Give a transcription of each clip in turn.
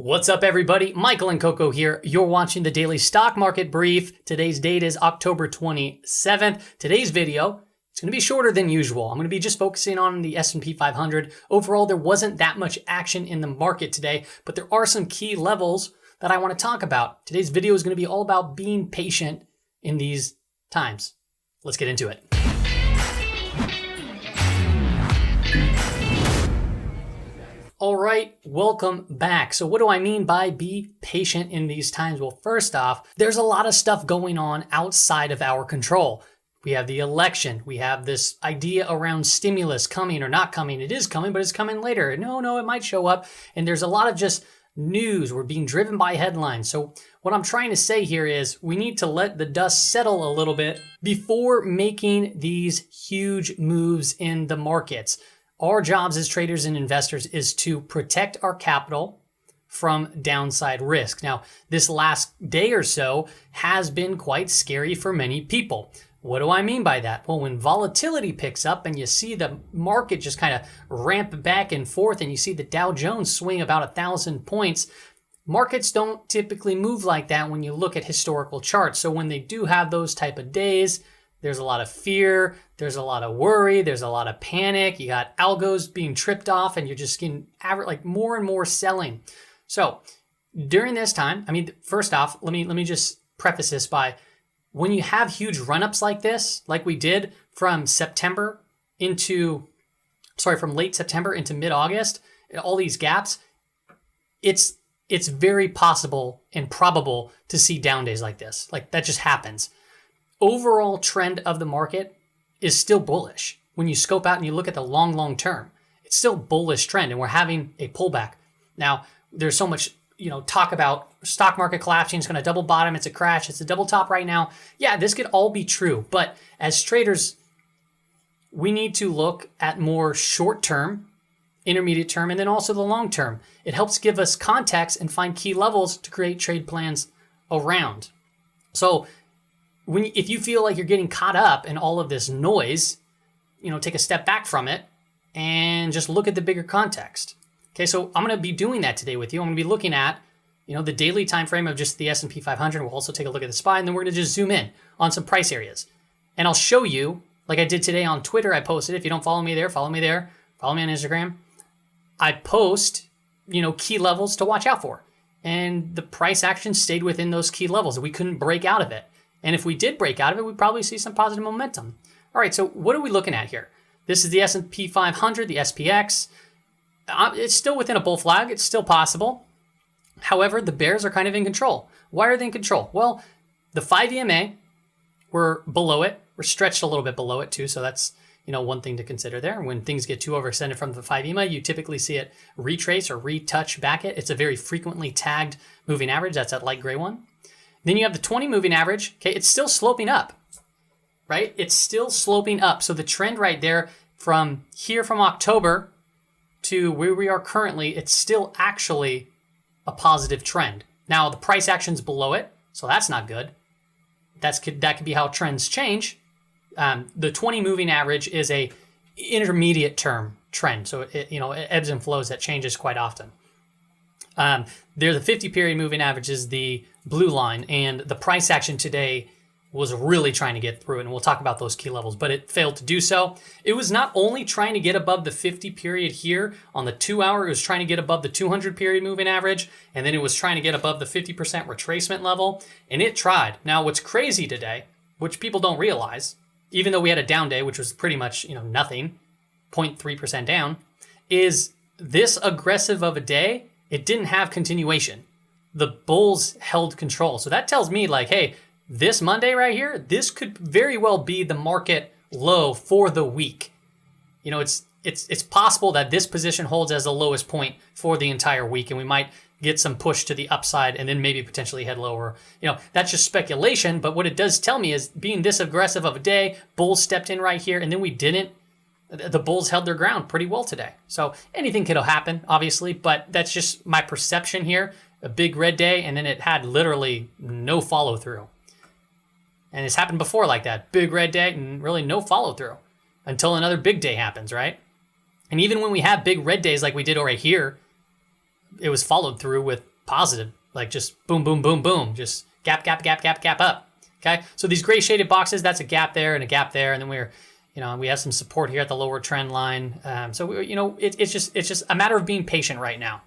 What's up, everybody? Michael and Coco here. You're watching the Daily Stock Market Brief. Today's date is October 27th. Today's video, it's going to be shorter than usual. I'm going to be just focusing on the SP 500. Overall, there wasn't that much action in the market today, but there are some key levels that I want to talk about. Today's video is going to be all about being patient in these times. Let's get into it. All right, welcome back. So what do I mean by be patient in these times? Well, first off, there's a lot of stuff going on outside of our control. We have the election. We have this idea around stimulus coming or not coming. It is coming, but it's coming later. No, it might show up. And there's a lot of just news. We're being driven by headlines. So what I'm trying to say here is we need to let the dust settle a little bit before making these huge moves in the markets. Our jobs as traders and investors is to protect our capital from downside risk. Now, this last day or so has been quite scary for many people. What do I mean by that? Well, when volatility picks up and you see the market just kind of ramp back and forth and you see the Dow Jones swing about 1,000 points, markets don't typically move like that when you look at historical charts. So when they do have those type of days, there's a lot of fear, there's a lot of worry, there's a lot of panic. You got algos being tripped off and you're just getting like more and more selling. So during this time, first off, let me just preface this by when you have huge run-ups like this, like we did from late September into mid-August, all these gaps, it's very possible and probable to see down days like this. Like that just happens. Overall trend of the market is still bullish. When you scope out and you look at the long term, it's still bullish trend and we're having a pullback. Now, there's so much, talk about stock market collapsing, it's going to double bottom, it's a crash, it's a double top right now. Yeah, this could all be true, but as traders, we need to look at more short term, intermediate term, and then also the long term. It helps give us context and find key levels to create trade plans around. So if you feel like you're getting caught up in all of this noise, take a step back from it and just look at the bigger context. Okay, so I'm going to be doing that today with you. I'm going to be looking at, the daily time frame of just the SP 500. We'll also take a look at the SPY, and then we're going to just zoom in on some price areas. And I'll show you, like I did today on Twitter, I posted. If you don't follow me there, follow me there. Follow me on Instagram. I post, key levels to watch out for. And the price action stayed within those key levels. We couldn't break out of it. And if we did break out of it, we'd probably see some positive momentum. All right, so what are we looking at here? This is the S&P 500, the SPX. It's still within a bull flag. It's still possible. However, the bears are kind of in control. Why are they in control? Well, the 5 EMA, we're below it. We're stretched a little bit below it too, so that's one thing to consider there. When things get too overextended from the 5 EMA, you typically see it retrace or retouch back it. It's a very frequently tagged moving average. That's that light gray one. Then you have the 20 moving average. Okay, it's still sloping up, right? It's still sloping up. So the trend right there from October to where we are currently, it's still actually a positive trend. Now the price action's below it, so that's not good. That could be how trends change. The 20 moving average is a intermediate term trend. So it ebbs and flows, that changes quite often. The 50 period moving average is the blue line, and the price action today was really trying to get through it, and we'll talk about those key levels, but it failed to do so. It was not only trying to get above the 50 period here on the 2 hour, it was trying to get above the 200 period moving average, and then it was trying to get above the 50% retracement level, and it tried. Now, what's crazy today, which people don't realize, even though we had a down day, which was pretty much, nothing, 0.3% down, is this aggressive of a day, it didn't have continuation. The bulls held control. So that tells me like, hey, this Monday right here, this could very well be the market low for the week. It's possible that this position holds as the lowest point for the entire week, and we might get some push to the upside and then maybe potentially head lower. That's just speculation, but what it does tell me is being this aggressive of a day, bulls stepped in right here, and then we didn't. The bulls held their ground pretty well today. So anything could happen, obviously, but that's just my perception here. A big red day, and then it had literally no follow through. And it's happened before like that. Big red day and really no follow through until another big day happens, right? And even when we have big red days like we did right here, it was followed through with positive, like just boom, boom, boom, boom, just gap, gap, gap, gap, gap up. Okay, so these gray shaded boxes, that's a gap there and a gap there, and then we have some support here at the lower trend line. It's just a matter of being patient right now.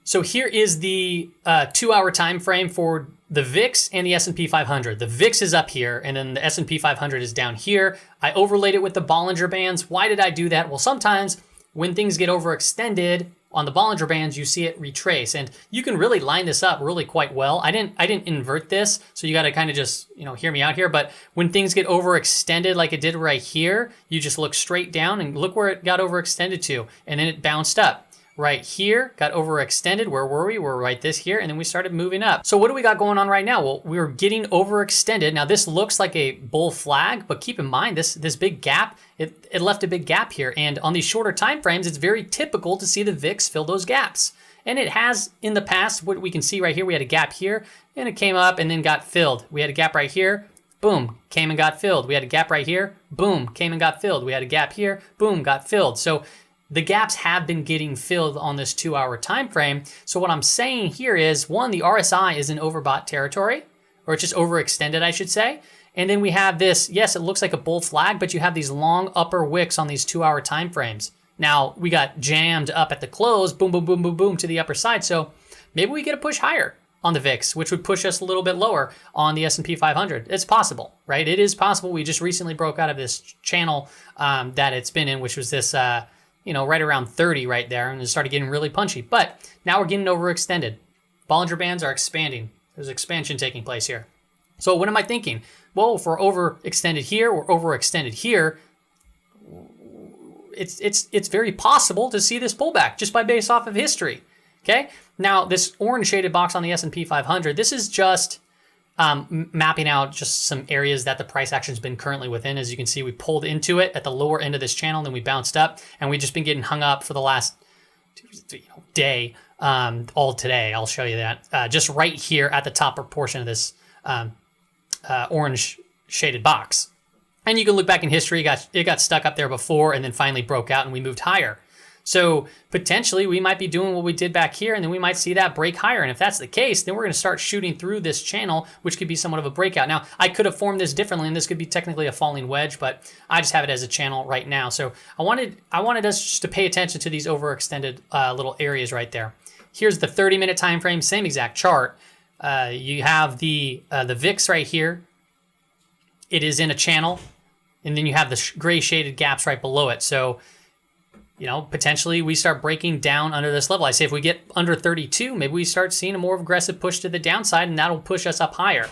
So here is the 2 hour time frame for the VIX and the S&P 500. The VIX is up here, and then the S&P 500 is down here. I overlaid it with the Bollinger Bands. Why did I do that? Well, sometimes when things get overextended on the Bollinger Bands, you see it retrace, and you can really line this up really quite well. I didn't invert this, so you got to kind of just hear me out here. But when things get overextended, like it did right here, you just look straight down and look where it got overextended to, and then it bounced up. Right here, got overextended. Where were we? We're right this here, and then we started moving up. So what do we got going on right now? Well, we were getting overextended. Now this looks like a bull flag, but keep in mind this big gap, it left a big gap here. And on these shorter time frames, it's very typical to see the VIX fill those gaps. And it has in the past. What we can see right here, we had a gap here, and it came up and then got filled. We had a gap right here, boom, came and got filled. We had a gap right here, boom, came and got filled. We had a gap here, boom, got filled. So the gaps have been getting filled on this 2 hour time frame. So what I'm saying here is, one, the RSI is in overbought territory, or it's just overextended, I should say. And then we have this, yes, it looks like a bull flag, but you have these long upper wicks on these 2 hour time frames. Now we got jammed up at the close, boom, boom, boom, boom, boom to the upper side. So maybe we get a push higher on the VIX, which would push us a little bit lower on the S&P 500. It's possible, right? It is possible. We just recently broke out of this channel that it's been in, which was this, right around 30 right there, and it started getting really punchy. But now we're getting overextended. Bollinger Bands are expanding. There's expansion taking place here. So what am I thinking? Well, if we're overextended here, we're overextended here, it's very possible to see this pullback just by based off of history. Okay? Now, this orange shaded box on the S&P 500, this is just mapping out just some areas that the price action has been currently within. As you can see, we pulled into it at the lower end of this channel, and then we bounced up, and we've just been getting hung up for the last day, all today. I'll show you that. Just right here at the top portion of this orange shaded box. And you can look back in history, it got stuck up there before and then finally broke out, and we moved higher. So potentially we might be doing what we did back here, and then we might see that break higher. And if that's the case, then we're going to start shooting through this channel, which could be somewhat of a breakout. Now, I could have formed this differently, and this could be technically a falling wedge, but I just have it as a channel right now. So I wanted us just to pay attention to these overextended little areas right there. Here's the 30-minute time frame, same exact chart. You have the VIX right here. It is in a channel, and then you have the gray shaded gaps right below it. So potentially we start breaking down under this level. I say if we get under 32, maybe we start seeing a more aggressive push to the downside, and that'll push us up higher.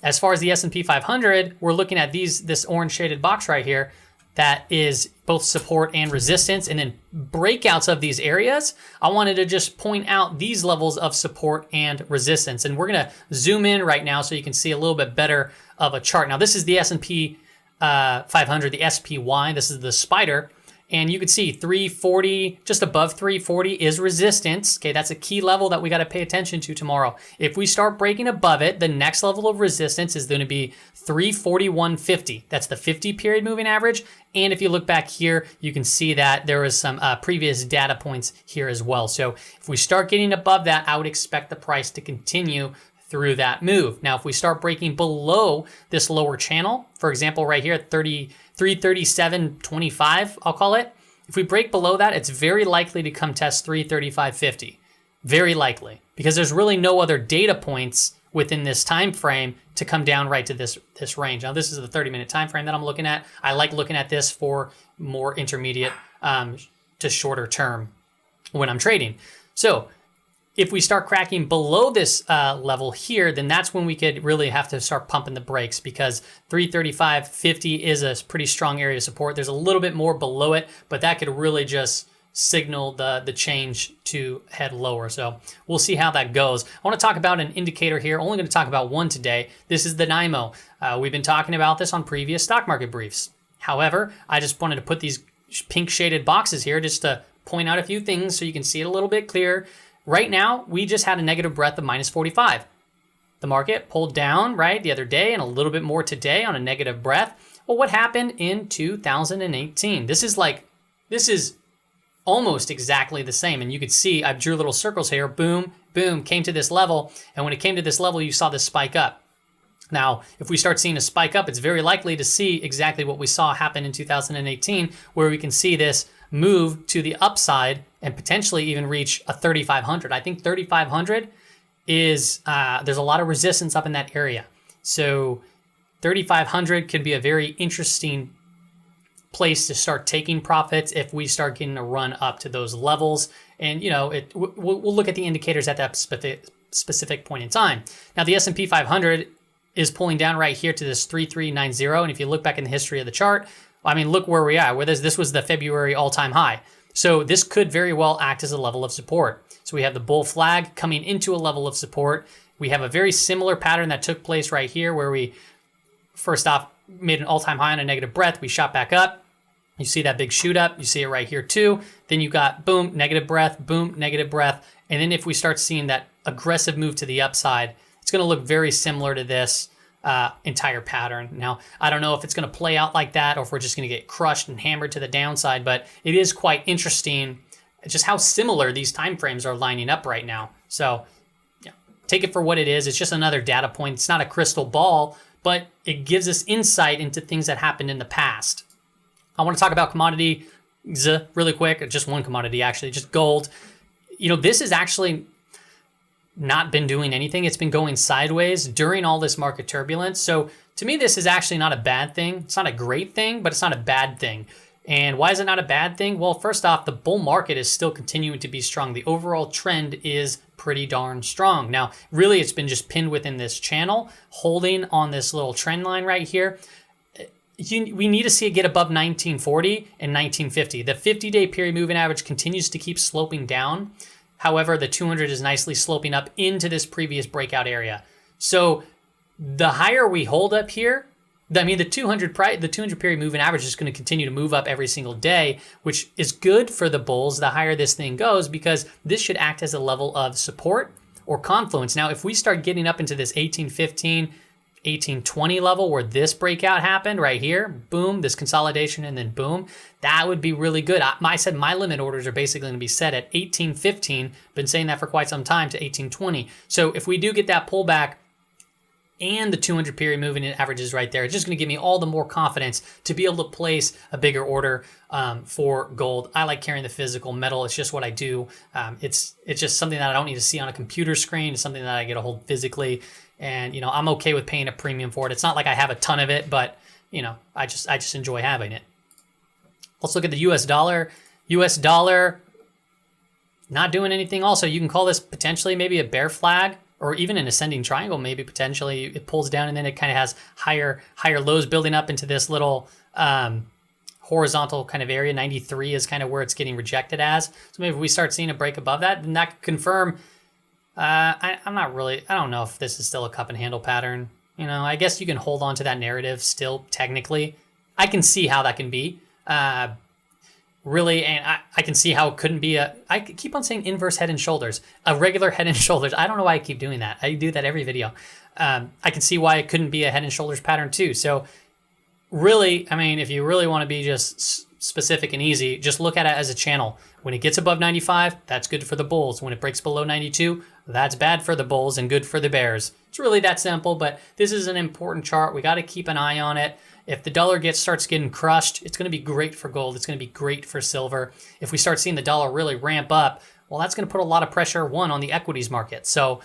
As far as the S&P 500, we're looking at this orange shaded box right here that is both support and resistance, and then breakouts of these areas. I wanted to just point out these levels of support and resistance, and we're going to zoom in right now so you can see a little bit better of a chart. Now, this is the S&P 500, the SPY. This is the spider. And you can see 340, just above 340 is resistance. Okay, that's a key level that we got to pay attention to tomorrow. If we start breaking above it, the next level of resistance is going to be 341.50. That's the 50 period moving average. And if you look back here, you can see that there was some previous data points here as well. So if we start getting above that, I would expect the price to continue through that move. Now, if we start breaking below this lower channel, for example, right here at 337.25, I'll call it. If we break below that, it's very likely to come test 335.50. Very likely, because there's really no other data points within this time frame to come down right to this range. Now, this is the 30-minute time frame that I'm looking at. I like looking at this for more intermediate to shorter term when I'm trading. So if we start cracking below this level here, then that's when we could really have to start pumping the brakes, because 335.50 is a pretty strong area of support. There's a little bit more below it, but that could really just signal the change to head lower. So we'll see how that goes. I want to talk about an indicator here. Only going to talk about one today. This is the NYMO. We've been talking about this on previous stock market briefs. However, I just wanted to put these pink shaded boxes here just to point out a few things so you can see it a little bit clearer. Right now, we just had a negative breadth of minus 45. The market pulled down, right, the other day, and a little bit more today on a negative breadth. Well, what happened in 2018? This is almost exactly the same. And you could see I drew little circles here, boom, boom, came to this level. And when it came to this level, you saw this spike up. Now, if we start seeing a spike up, it's very likely to see exactly what we saw happen in 2018, where we can see this move to the upside and potentially even reach a 3,500. I think 3,500 is, there's a lot of resistance up in that area. So 3,500 could be a very interesting place to start taking profits if we start getting a run up to those levels. And, you know, we'll look at the indicators at that specific point in time. Now, the S&P 500 is pulling down right here to this 3390. And if you look back in the history of the chart, I mean, look where we are, where this was the February all-time high. So this could very well act as a level of support. So we have the bull flag coming into a level of support. We have a very similar pattern that took place right here where we, first off, made an all-time high on a negative breath. We shot back up. You see that big shoot up. You see it right here too. Then you got boom, negative breath, boom, negative breath. And then if we start seeing that aggressive move to the upside, it's going to look very similar to this entire pattern. Now, I don't know if it's going to play out like that or if we're just going to get crushed and hammered to the downside, but it is quite interesting just how similar these time frames are lining up right now. So yeah, take it for what it is. It's just another data point. It's not a crystal ball, but it gives us insight into things that happened in the past. I want to talk about commodities really quick. Just one commodity, actually, just gold. You know, this has actually not been doing anything. It's been going sideways during all this market turbulence. So to me, this is actually not a bad thing. It's not a great thing, but it's not a bad thing. And why is it not a bad thing? Well, first off, the bull market is still continuing to be strong. The overall trend is pretty darn strong. Now, really, it's been just pinned within this channel, holding on this little trend line right here. We need to see it get above 1940 and 1950. The 50-day period moving average continues to keep sloping down. However, the 200 is nicely sloping up into this previous breakout area. So the higher we hold up here, I mean, the 200 period moving average is going to continue to move up every single day, which is good for the bulls the higher this thing goes, because this should act as a level of support or confluence. Now, if we start getting up into this 1815, 1820 level where this breakout happened right here, boom, this consolidation, and then boom, that would be really good. I said my limit orders are basically going to be set at 1815. Been saying that for quite some time, to 1820. So if we do get that pullback and the 200 period moving average is right there, it's just going to give me all the more confidence to be able to place a bigger order for gold. I like carrying the physical metal. It's just what I do. It's just something that I don't need to see on a computer screen. It's something that I get to hold physically. And, you know, I'm okay with paying a premium for it. It's not like I have a ton of it, but, you know, I just enjoy having it. Let's look at the US dollar. US dollar not doing anything also. You can call this potentially maybe a bear flag or even an ascending triangle. Maybe potentially it pulls down and then it kind of has higher lows building up into this little horizontal kind of area. 93 is kind of where it's getting rejected as. So maybe if we start seeing a break above that, then that could confirm. I don't know if this is still a cup and handle pattern. You know, I guess you can hold on to that narrative still technically. I can see how that can be. Really, and I can see how it couldn't be I keep on saying inverse head and shoulders, a regular head and shoulders. I don't know why I keep doing that. I do that every video. I can see why it couldn't be a head and shoulders pattern too. So really, I mean, if you really want to be just specific and easy, just look at it as a channel. When it gets above 95, that's good for the bulls. When it breaks below 92, that's bad for the bulls and good for the bears. It's really that simple, but this is an important chart. We got to keep an eye on it. If the dollar starts getting crushed, it's going to be great for gold. It's going to be great for silver. If we start seeing the dollar really ramp up, well, that's going to put a lot of pressure, on the equities market. So,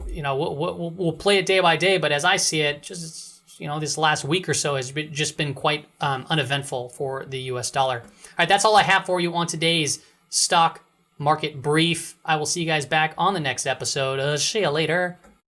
you know, we'll play it day by day, but as I see it, just, you know, this last week or so has just been quite uneventful for the US dollar. All right, that's all I have for you on today's stock market brief. I will see you guys back on the next episode. See you later.